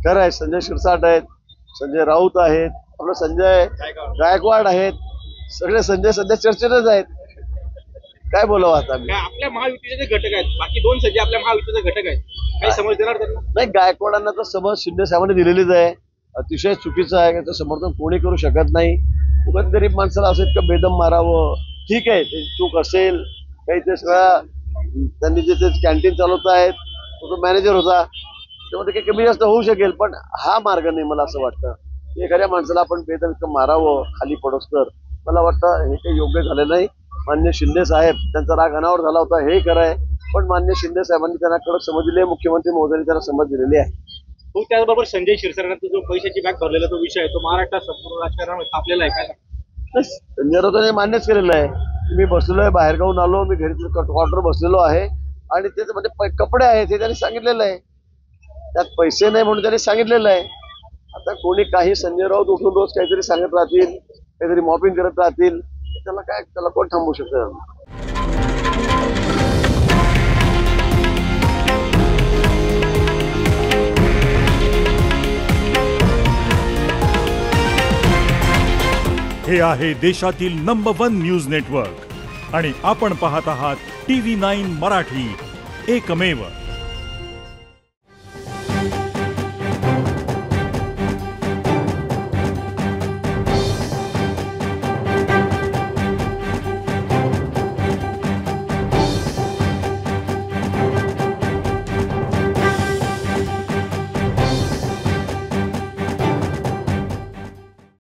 खरं आहे, संजय शिरसाट आहेत, संजय राऊत आहेत, आपलं संजय गायकवाड आहेत, सगळे संजय सध्या चर्चेतच आहेत. काय बोलावं आता आम्ही? आपल्या महायुतीचे जे घटक आहेत, बाकी दोन संजय आपल्या महायुतीचे घटक आहेत, काही समज देणार त्यांना? नाही, गायकवाडांना तर समज शिंदे साहेबांनी दिलेलीच आहे. अतिशय चुकीचं आहे, त्याचं समर्थन कोणी करू शकत नाही. उगाच गरीब माणसाला असं इतकं बेदम मारावं, ठीक आहे, ते चूक असेल काही, ते सगळं त्यांनी जे ते कॅन्टीन चालवत आहेत, तो मॅनेजर होता, त्यामध्ये काही कमी जास्त होऊ शकेल, पण हा मार्ग नाही. मला असं वाटतं की एखाद्या माणसाला आपण बेदम इतकं मारावं खाली पडोस, तर मला वाटतं हे काही योग्य झालं नाही. मान्य शिंदे साहेब, त्यांचा राग अनावर झाला होता, हे खरं आहे, पण मान्य शिंदे साहेबांनी त्यांना कडक समज दिली आहे, मुख्यमंत्री महोदयांनी त्यांना समज दिलेली आहे. तो त्याचबरोबर संजय शिरसाटांचा जो पैशाची बॅग भरलेला तो विषय आहे, तो महाराष्ट्रात संपूर्ण राजकारणामध्ये तापलेला आहे. काय संजय राऊतांनी मान्यच केलेलं आहे. मी बसलेलो, बाहेर गावून आलो, मी घरी क्वार्टर बसलेलो आहे, आणि त्याच्यामध्ये कपडे आहेत हे त्यांनी सांगितलेलं आहे. त्यात पैसे नाही म्हणून त्यांनी सांगितलेलं आहे. आता कोणी काही संजय राऊत उठून रोज काहीतरी सांगत राहतील, काहीतरी मॉपिंग करत राहतील, त्याला कोण थांबवू शकतं? हे आहे देशातील नंबर 1 न्यूज नेटवर्क आणि आपण पाहत आहात TV9 मराठी, एकमेव.